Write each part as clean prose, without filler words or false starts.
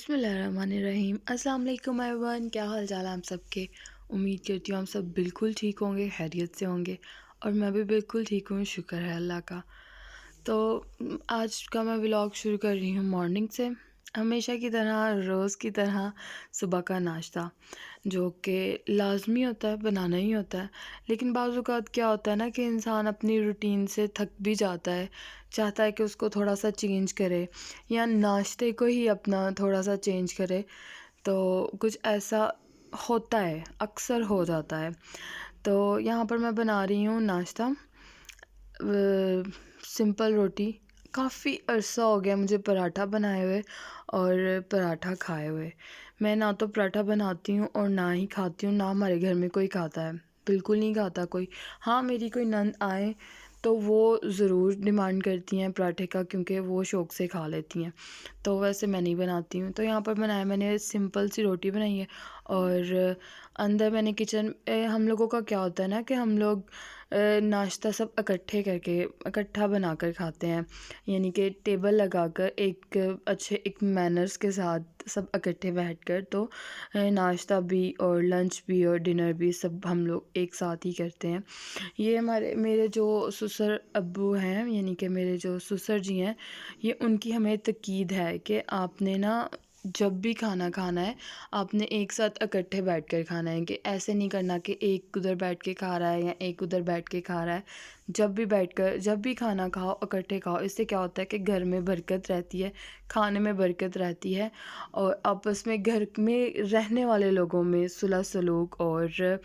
बिस्मिल्लाहिर्रहमानिर्रहीम। अस्सलाम वालेकुम एवरीवन, क्या हाल चाल है आप सबके। उम्मीद करती हूँ आप सब बिल्कुल ठीक होंगे, खैरियत से होंगे। और मैं भी बिल्कुल ठीक हूँ, शुक्र है अल्लाह का। तो आज का मैं व्लॉग शुरू कर रही हूँ मॉर्निंग से। हमेशा की तरह, रोज़ की तरह सुबह का नाश्ता, जो कि लाज़मी होता है, बनाना ही होता है। लेकिन बाज़ औक़ात क्या होता है ना कि इंसान अपनी रूटीन से थक भी जाता है, चाहता है कि उसको थोड़ा-सा चेंज करे या नाश्ते को ही अपना थोड़ा-सा चेंज करे। तो कुछ ऐसा होता है, अक्सर हो जाता है। तो यहाँ पर मैं बना रही हूँ नाश्ता, सिंपल रोटी। काफ़ी अरसा हो गया मुझे पराठा बनाए हुए और पराठा खाए हुए। मैं ना तो पराठा बनाती हूँ और ना ही खाती हूँ, ना हमारे घर में कोई खाता है, बिल्कुल नहीं खाता कोई। हाँ, मेरी कोई नंद आए तो वो ज़रूर डिमांड करती हैं पराठे का, क्योंकि वो शौक़ से खा लेती हैं। तो वैसे मैं नहीं बनाती हूँ। तो यहाँ पर बनाया, मैंने सिंपल सी रोटी बनाई है। और अंदर मैंने किचन हम लोगों का क्या होता है ना कि हम लोग नाश्ता सब इकट्ठे करके इकट्ठा बनाकर खाते हैं। यानी कि टेबल लगाकर एक मैनर्स के साथ सब इकट्ठे बैठकर, तो नाश्ता भी और लंच भी और डिनर भी सब हम लोग एक साथ ही करते हैं। ये मेरे जो ससुर अब्बू हैं, यानी कि मेरे जो ससुर जी हैं, ये उनकी हमें तकीद है कि आपने ना जब भी खाना खाना है, आपने एक साथ इकट्ठे बैठकर खाना है। कि ऐसे नहीं करना कि एक उधर बैठ के खा रहा है या एक उधर बैठ के खा रहा है। जब भी खाना खाओ, इकट्ठे खाओ। इससे क्या होता है कि घर में बरकत रहती है, खाने में बरकत रहती है, और आपस में घर में रहने वाले लोगों में सुलह सलूक और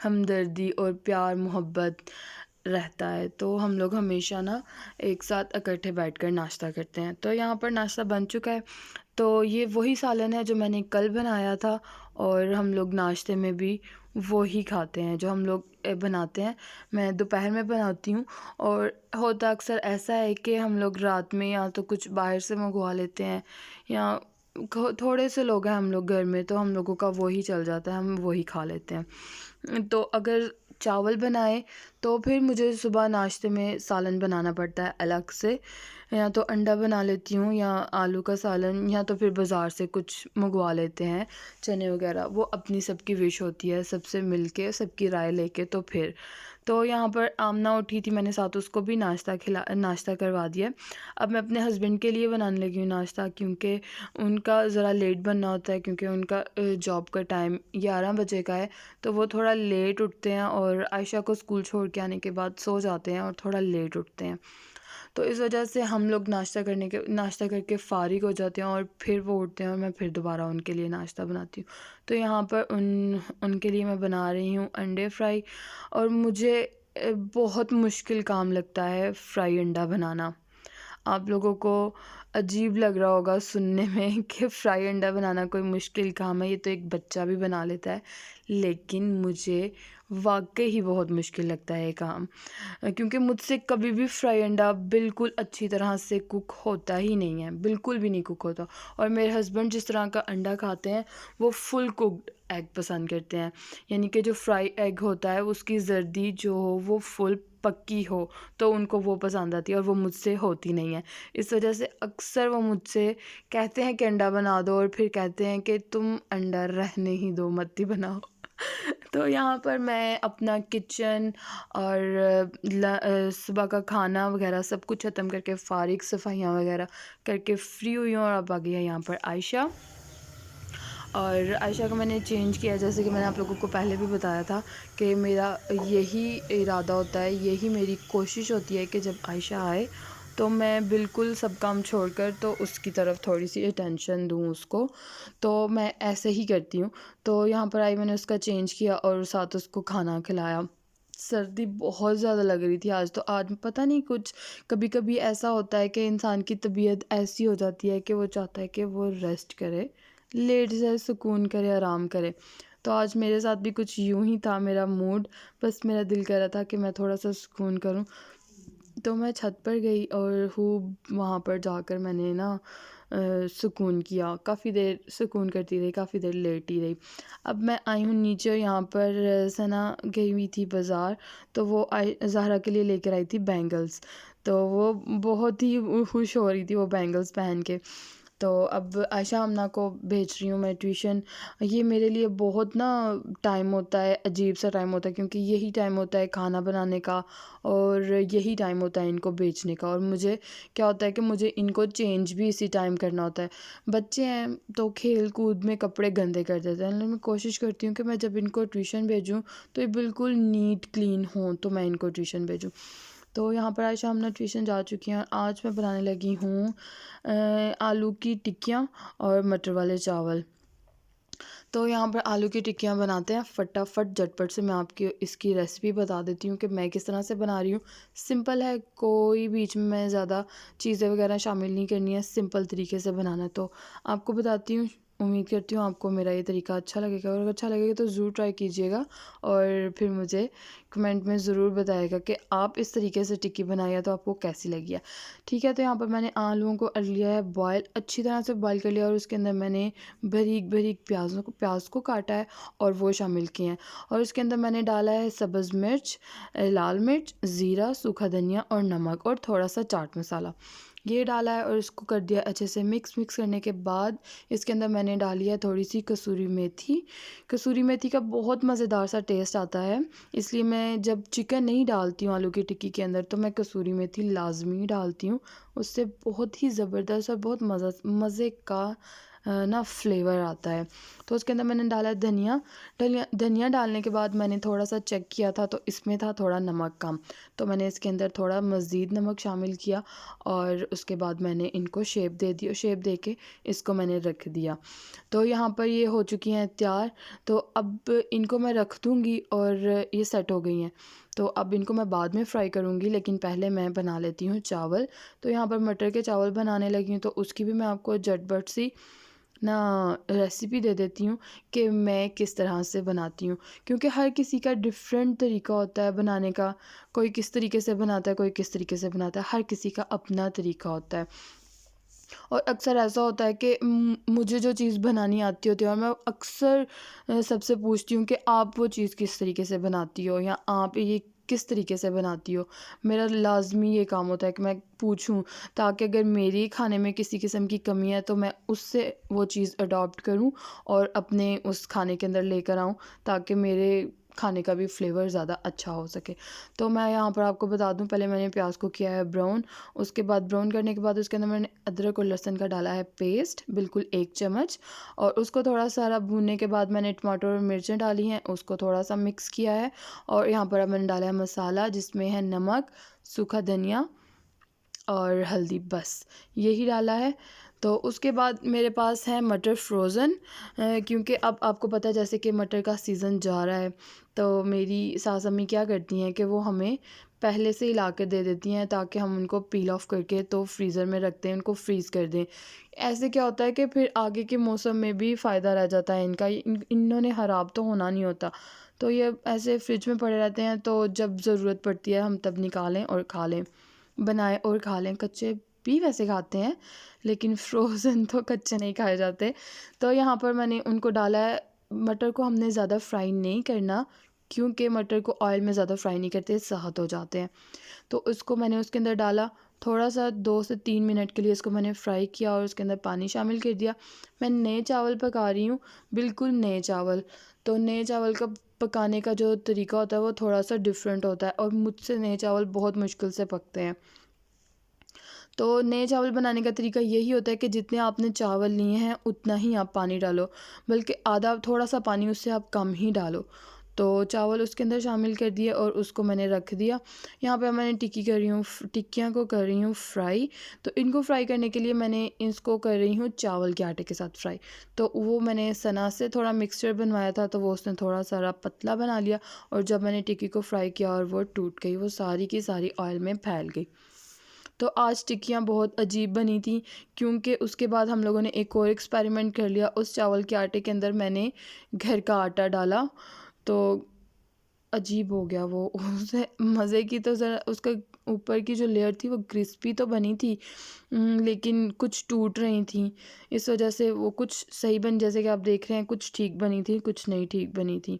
हमदर्दी और प्यार मोहब्बत रहता है। तो हम लोग हमेशा ना एक साथ इकट्ठे बैठकर नाश्ता करते हैं। तो यहाँ पर नाश्ता बन चुका है। तो ये वही सालन है जो मैंने कल बनाया था, और हम लोग नाश्ते में भी वही खाते हैं जो हम लोग बनाते हैं। मैं दोपहर में बनाती हूँ, और होता अक्सर ऐसा है कि हम लोग रात में या तो कुछ बाहर से मंगवा लेते हैं, या थोड़े से लोग हैं हम लोग घर में, तो हम लोगों का वही चल जाता है, हम वही खा लेते हैं। तो अगर चावल बनाए तो फिर मुझे सुबह नाश्ते में सालन बनाना पड़ता है अलग से। या तो अंडा बना लेती हूँ या आलू का सालन, या तो फिर बाज़ार से कुछ मंगवा लेते हैं, चने वगैरह। वो अपनी सबकी विश होती है, सबसे मिलके सबकी राय लेके। तो यहाँ पर आमना उठी थी, मैंने साथ उसको भी नाश्ता करवा दिया। अब मैं अपने हस्बैंड के लिए बनाने लगी हूँ नाश्ता, क्योंकि उनका ज़रा लेट बनना होता है, क्योंकि उनका जॉब का टाइम 11 बजे का है। तो वो थोड़ा लेट उठते हैं, और आयशा को स्कूल छोड़ के आने के बाद सो जाते हैं और थोड़ा लेट उठते हैं। तो इस वजह से हम लोग नाश्ता करके फ़ारिग हो जाते हैं, और फिर वो उठते हैं और मैं फिर दोबारा उनके लिए नाश्ता बनाती हूँ। तो यहाँ पर उनके लिए मैं बना रही हूँ अंडे फ्राई। और मुझे बहुत मुश्किल काम लगता है फ्राई अंडा बनाना। आप लोगों को अजीब लग रहा होगा सुनने में कि फ्राई अंडा बनाना कोई मुश्किल काम है, ये तो एक बच्चा भी बना लेता है। लेकिन मुझे वाक़ई ही बहुत मुश्किल लगता है ये काम, क्योंकि मुझसे कभी भी फ्राई अंडा बिल्कुल अच्छी तरह से कुक होता ही नहीं है, बिल्कुल भी नहीं कुक होता। और मेरे हस्बैंड जिस तरह का अंडा खाते हैं, वो फुल कुक्ड एग पसंद करते हैं। यानी कि जो फ्राई एग होता है, उसकी जर्दी जो हो वो फुल पक्की हो, तो उनको वो पसंद आती है, और वो मुझसे होती नहीं है। इस वजह से अक्सर वो मुझसे कहते हैं कि अंडा बना दो, और फिर कहते हैं कि तुम अंडा रहने ही दो, मत ही बनाओ। तो यहाँ पर मैं अपना किचन और सुबह का खाना वगैरह सब कुछ ख़त्म करके फ़ारिग, सफाइयाँ वगैरह करके फ़्री हुई हूँ, और अब आ गई है यहाँ पर आयशा। और आयशा को मैंने चेंज किया, जैसे कि मैंने आप लोगों को पहले भी बताया था कि मेरा यही इरादा होता है, यही मेरी कोशिश होती है कि जब आयशा आए तो मैं बिल्कुल सब काम छोड़कर तो उसकी तरफ थोड़ी सी अटेंशन दूँ उसको। तो मैं ऐसे ही करती हूँ। तो यहाँ पर आई, मैंने उसका चेंज किया और साथ उसको खाना खिलाया। सर्दी बहुत ज़्यादा लग रही थी आज, तो आज पता नहीं कुछ, कभी-कभी ऐसा होता है कि इंसान की तबीयत ऐसी हो जाती है कि वो चाहता है कि वो रेस्ट करे, लेट जाए, सुकून करे, आराम करे। तो आज मेरे साथ भी कुछ यूँ ही था मेरा मूड, बस मेरा दिल कर रहा था कि मैं थोड़ा-सा सुकून करूँ। तो मैं छत पर गई और खूब वहाँ पर जाकर मैंने ना सुकून किया, काफ़ी देर सुकून करती रही, काफ़ी देर लेटी रही। अब मैं आई हूँ नीचे, और यहाँ पर सना गई हुई थी बाज़ार, तो वो ज़हरा के लिए लेकर आई थी बैंगल्स। तो वो बहुत ही खुश हो रही थी वो बैंगल्स पहन के। तो अब आयशा आमना को भेज रही हूँ मैं ट्यूशन। ये मेरे लिए बहुत ना टाइम होता है, अजीब सा टाइम होता है, क्योंकि यही टाइम होता है खाना बनाने का और यही टाइम होता है इनको भेजने का। और मुझे क्या होता है कि मुझे इनको चेंज भी इसी टाइम करना होता है। बच्चे हैं तो खेल कूद में कपड़े गंदे कर देते हैं, लेकिन मैं कोशिश करती हूँ कि मैं जब इनको ट्यूशन भेजूँ तो ये बिल्कुल नीट क्लीन हों, तो मैं इनको ट्यूशन भेजूँ। तो यहाँ पर आयशा हमने ट्यूशन जा चुकी हैं। आज मैं बनाने लगी हूँ आलू की टिक्कियाँ और मटर वाले चावल। तो यहाँ पर आलू की टिक्कियाँ बनाते हैं फटाफट झटपट से। मैं आपकी इसकी रेसिपी बता देती हूँ कि मैं किस तरह से बना रही हूँ। सिंपल है, कोई बीच में मैं ज़्यादा चीज़ें वगैरह शामिल नहीं करनी है, सिंपल तरीके से बनाना है। तो आपको बताती हूँ, उम्मीद करती हूँ आपको मेरा ये तरीका अच्छा लगेगा, और अगर अच्छा लगेगा तो ज़रूर ट्राई कीजिएगा और फिर मुझे कमेंट में ज़रूर बताइएगा कि आप इस तरीके से टिक्की बनाई है तो आपको कैसी लगी है। ठीक है, तो यहाँ पर मैंने आलूओं को कर लिया है बॉयल, अच्छी तरह से बॉयल कर लिया, और उसके अंदर मैंने बारीक बारीक प्याज को काटा है और वो शामिल किए हैं। और उसके अंदर मैंने डाला है सब्ज़ मिर्च, लाल मिर्च, ज़ीरा, सूखा धनिया और नमक और थोड़ा सा चाट मसाला, ये डाला है और इसको कर दिया अच्छे से मिक्स करने के बाद इसके अंदर मैंने डाली है थोड़ी सी कसूरी मेथी। कसूरी मेथी का बहुत मज़ेदार सा टेस्ट आता है, इसलिए मैं जब चिकन नहीं डालती हूँ आलू की टिक्की के अंदर तो मैं कसूरी मेथी लाजमी डालती हूँ। उससे बहुत ही ज़बरदस्त और बहुत मज़े का ना फ्लेवर आता है। तो उसके अंदर मैंने डाला धनिया। धनिया डालने के बाद मैंने थोड़ा सा चेक किया था तो इसमें था थोड़ा नमक कम, तो मैंने इसके अंदर थोड़ा मज़ीद नमक शामिल किया और उसके बाद मैंने इनको शेप दे दी, और शेप दे के इसको मैंने रख दिया। तो यहाँ पर ये हो चुकी हैं तैयार। तो अब इनको मैं रख दूँगी और ये सेट हो गई हैं। तो अब इनको मैं बाद में फ्राई करूँगी, लेकिन पहले मैं बना लेती हूँ चावल। तो यहाँ पर मटर के चावल बनाने लगी हूँ, तो उसकी भी मैं आपको झटपट सी ना रेसिपी दे देती हूँ कि मैं किस तरह से बनाती हूँ, क्योंकि हर किसी का डिफरेंट तरीका होता है बनाने का। कोई किस तरीके से बनाता है, कोई किस तरीके से बनाता है, हर किसी का अपना तरीका होता है। और अक्सर ऐसा होता है कि मुझे जो चीज़ बनानी आती होती है और मैं अक्सर सबसे पूछती हूँ कि आप वो चीज़ किस तरीके से बनाती हो, या आप ये किस तरीके से बनाती हो। मेरा लाजमी ये काम होता है कि मैं पूछूं, ताकि अगर मेरी खाने में किसी किस्म की कमी है तो मैं उससे वो चीज़ अडॉप्ट करूं और अपने उस खाने के अंदर लेकर आऊं, ताकि मेरे खाने का भी फ्लेवर ज़्यादा अच्छा हो सके। तो मैं यहाँ पर आपको बता दूं, पहले मैंने प्याज को किया है ब्राउन। उसके बाद ब्राउन करने के बाद उसके अंदर मैंने अदरक और लहसुन का डाला है पेस्ट, बिल्कुल 1 चम्मच, और उसको थोड़ा सारा भूनने के बाद मैंने टमाटर और मिर्चें डाली हैं, उसको थोड़ा सा मिक्स किया है। और यहाँ पर अब मैंने डाला है मसाला, जिसमें है नमक, सूखा धनिया और हल्दी, बस यही डाला है। तो उसके बाद मेरे पास है मटर फ्रोज़न, क्योंकि अब आपको पता है जैसे कि मटर का सीज़न जा रहा है, तो मेरी सास अम्मी क्या करती हैं कि वो हमें पहले से ही ला के दे देती हैं, ताकि हम उनको पील ऑफ करके तो फ्रीज़र में रखते हैं, उनको फ्रीज़ कर दें। ऐसे क्या होता है कि फिर आगे के मौसम में भी फ़ायदा रह जाता है इनका, इन्होंने ख़राब तो होना नहीं होता। तो ये ऐसे फ्रिज में पड़े रहते हैं, तो जब ज़रूरत पड़ती है हम तब निकालें और खा लें, बनाएं और खा लें। कच्चे भी वैसे खाते हैं, लेकिन फ्रोज़न तो कच्चे नहीं खाए जाते। तो यहाँ पर मैंने उनको डाला है। मटर को हमने ज़्यादा फ्राई नहीं करना, क्योंकि मटर को ऑयल में ज़्यादा फ्राई नहीं करते, सख्त हो जाते हैं। तो उसको मैंने उसके अंदर डाला, थोड़ा सा 2 से 3 मिनट के लिए इसको मैंने फ्राई किया और उसके अंदर पानी शामिल कर दिया। मैं नए चावल पका रही हूँ, बिल्कुल नए चावल। तो नए चावल का पकाने का जो तरीका होता है वो थोड़ा सा डिफरेंट होता है, और मुझसे नए चावल बहुत मुश्किल से पकते हैं। तो नए चावल बनाने का तरीका यही होता है कि जितने आपने चावल लिए हैं उतना ही आप पानी डालो, बल्कि आधा थोड़ा सा पानी उससे आप कम ही डालो। तो चावल उसके अंदर शामिल कर दिए और उसको मैंने रख दिया। यहाँ पे मैंने टिक्की कर रही हूँ, टिक्कियाँ को कर रही हूँ फ्राई। तो इनको फ्राई करने के लिए मैंने इसको कर रही हूँ चावल के आटे के साथ फ्राई। तो वो मैंने सना से थोड़ा मिक्सचर बनवाया था, तो वो उसने थोड़ा सारा पतला बना लिया, और जब मैंने टिक्की को फ्राई किया और वो टूट गई, वो सारी की सारी ऑयल में फैल गई। तो आज टिक्कियाँ बहुत अजीब बनी थी, क्योंकि उसके बाद हम लोगों ने एक और एक्सपेरिमेंट कर लिया। उस चावल के आटे के अंदर मैंने घर का आटा डाला, तो अजीब हो गया वो। उसे मज़े की तो ज़रा उसका ऊपर की जो लेयर थी वो क्रिस्पी तो बनी थी, लेकिन कुछ टूट रही थी। इस वजह से वो कुछ सही बन, जैसे कि आप देख रहे हैं, कुछ ठीक बनी थी, कुछ नहीं ठीक बनी थी।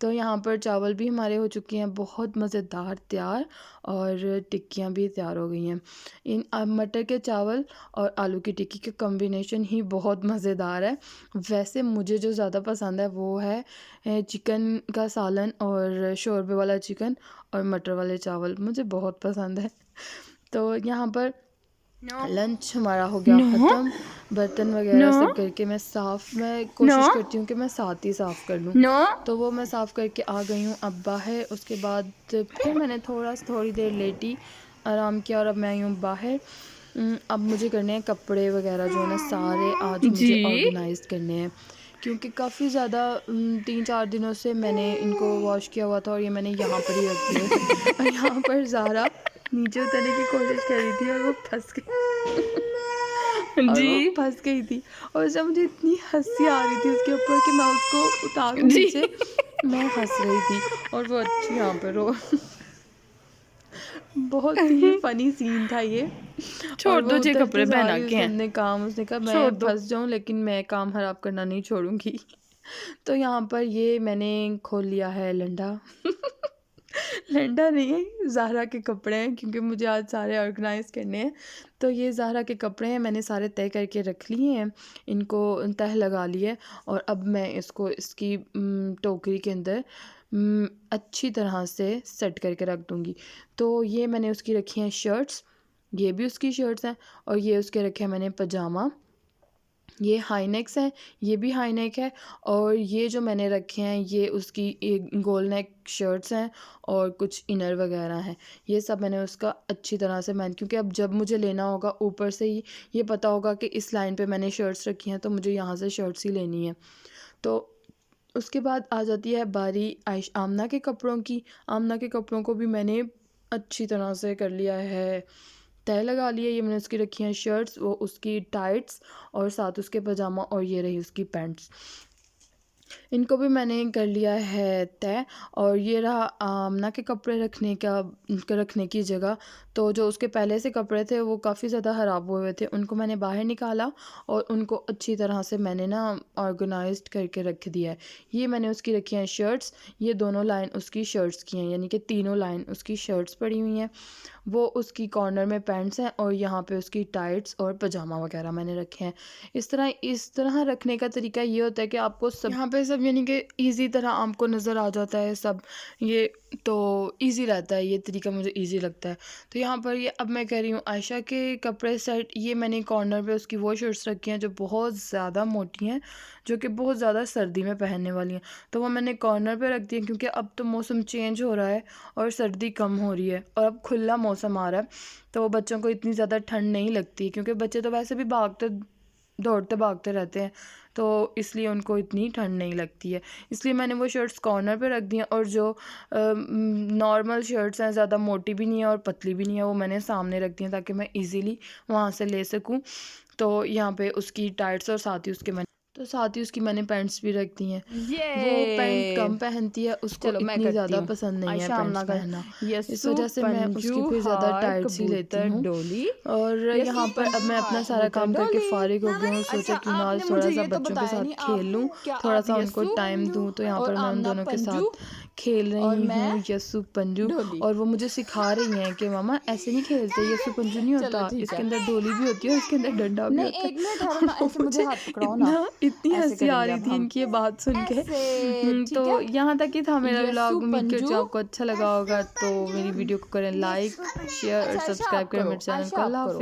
तो यहाँ पर चावल भी हमारे हो चुके हैं बहुत मज़ेदार तैयार, और टिक्कियाँ भी तैयार हो गई हैं। इन मटर के चावल और आलू की टिक्की का कॉम्बिनेशन ही बहुत मज़ेदार है। वैसे मुझे जो ज़्यादा पसंद है वो है चिकन का सालन और शोरबे वाला चिकन और मटर वाले चावल, मुझे बहुत पसंद है। तो यहाँ पर लंच हमारा हो गया ख़त्म। बर्तन वगैरह सब करके मैं कोशिश करती हूँ कि मैं साथ ही साफ़ कर लूँ। तो वो मैं साफ़ करके आ गई हूँ अब बाहर। उसके बाद फिर मैंने थोड़ी देर लेटी, आराम किया, और अब मैं आई हूँ बाहर। अब मुझे करने हैं कपड़े वगैरह जो है ना सारे आज मुझे ऑर्गेनाइज करने हैं, क्योंकि काफ़ी ज़्यादा 3-4 दिनों से मैंने इनको वॉश किया हुआ था और ये मैंने यहाँ पर ही रख दिए। और यहाँ पर ज़ारा नीचे उतरने की कोशिश कर रही थी और वो फंस गई। और वो फंस गई थी, और जब मुझे इतनी हंसी आ रही थी उसके ऊपर कि मैं उसको उतारूं नीचे, मैं हंस रही थी और वो अच्छी यहाँ पर रो। बहुत ही फनी सीन था ये। छोड़ दो जे कपड़े पहना के हैं। उसने कहा मैं फंस जाऊं लेकिन मैं काम खराब करना नहीं छोड़ूंगी। तो यहाँ पर ये मैंने खोल लिया है लंडा। लंडा नहीं है, ज़ारा के कपड़े हैं, क्योंकि मुझे आज सारे ऑर्गेनाइज करने हैं। तो ये ज़ारा के कपड़े हैं, मैंने सारे तय करके रख लिए हैं, इनको तह लगा ली है। और अब मैं इसको इसकी टोकरी के अंदर अच्छी तरह से सेट करके रख दूँगी। तो ये मैंने उसकी रखी हैं शर्ट्स, ये भी उसकी शर्ट्स हैं, और ये उसके रखे हैं मैंने पजामा। ये हाई नेक्स हैं, ये भी हाई नेक है, और ये जो मैंने रखे हैं ये उसकी एक गोल नेक शर्ट्स हैं और कुछ इनर वगैरह हैं। ये सब मैंने उसका अच्छी तरह से क्योंकि अब जब मुझे लेना होगा ऊपर से ही ये पता होगा कि इस लाइन पे मैंने शर्ट्स रखी हैं, तो मुझे यहाँ से शर्ट्स ही लेनी है। तो उसके बाद आ जाती है बारी आमना के कपड़ों की। आमना के कपड़ों को भी मैंने अच्छी तरह से कर लिया है, तय लगा लिए। ये मैंने उसकी रखी हैं शर्ट्स, वो उसकी टाइट्स, और साथ उसके पजामा, और ये रही उसकी पैंट्स। इनको भी मैंने कर लिया है तय। और ये रहा आमना के कपड़े रखने की जगह। तो जो उसके पहले से कपड़े थे वो काफ़ी ज़्यादा ख़राब हुए थे, उनको मैंने बाहर निकाला और उनको अच्छी तरह से मैंने ना ऑर्गेनाइज्ड करके रख दिया है। ये मैंने उसकी रखी हैं शर्ट्स, ये दोनों लाइन उसकी शर्ट्स की हैं, यानी कि तीनों लाइन उसकी शर्ट्स पड़ी हुई हैं। वो उसकी कॉर्नर में पैंट्स हैं, और यहाँ पे उसकी टाइट्स और पजामा वगैरह मैंने रखे हैं। इस तरह रखने का तरीका ये होता है कि आपको सब यहाँ पे सब यानी कि ईज़ी तरह आपको नज़र आ जाता है सब, ये तो ईज़ी रहता है, ये तरीका मुझे ईज़ी लगता है। तो यहाँ पर ये अब मैं कह रही हूँ आयशा के कपड़े सेट। ये मैंने कॉर्नर पे उसकी वो शर्ट्स रखी हैं जो बहुत ज़्यादा मोटी हैं, जो कि बहुत ज़्यादा सर्दी में पहनने वाली हैं, तो वो मैंने कॉर्नर पे रख दी है, क्योंकि अब तो मौसम चेंज हो रहा है और सर्दी कम हो रही है और अब खुला मौसम आ रहा है, तो वो बच्चों को इतनी ज़्यादा ठंड नहीं लगती, क्योंकि बच्चे तो वैसे भी दौड़ते भागते रहते हैं, तो इसलिए उनको इतनी ठंड नहीं लगती है। इसलिए मैंने वो शर्ट्स कॉर्नर पे रख दी हैं, और जो नॉर्मल शर्ट्स हैं, ज़्यादा मोटी भी नहीं है और पतली भी नहीं है, वो मैंने सामने रख दी हैं ताकि मैं इजीली वहाँ से ले सकूँ। तो यहाँ पे उसकी टाइट्स और साथ ही उसकी मैंने पैंट्स भी रख दी हैं। वो पैंट कम पहनती है, उसको इतनी ज़्यादा पसंद नहीं है पैंट्स पहनना, इस वजह से मैं उसकी फिर ज़्यादा टाइट्स ही लेती हूँ। और यहाँ पर अब मैं अपना सारा काम करके फारिग हो गई हूँ, सोचा क्यों ना आज थोड़ा सा बच्चों के साथ खेल लूँ, थोड़ा सा उनको टाइम दूँ। तो यहाँ पर मैं उन दोनों के साथ खेल रही हूँ, यसु पंजू, और वो मुझे सिखा रही हैं कि मामा ऐसे नहीं खेलते, यसु पंजू नहीं होता, इसके अंदर डोली भी होती है और इसके अंदर डंडा भी होता है। इतनी हंसी आ रही थी इनकी ये बात सुन के। तो यहाँ तक ही था मेरा व्लॉग। उम्मीद करती हूँ आपको अच्छा लगा होगा। तो मेरी वीडियो को करें लाइक, शेयर और सब्सक्राइब करें मेरे चैनल को। अल्लाह हाफ़िज़।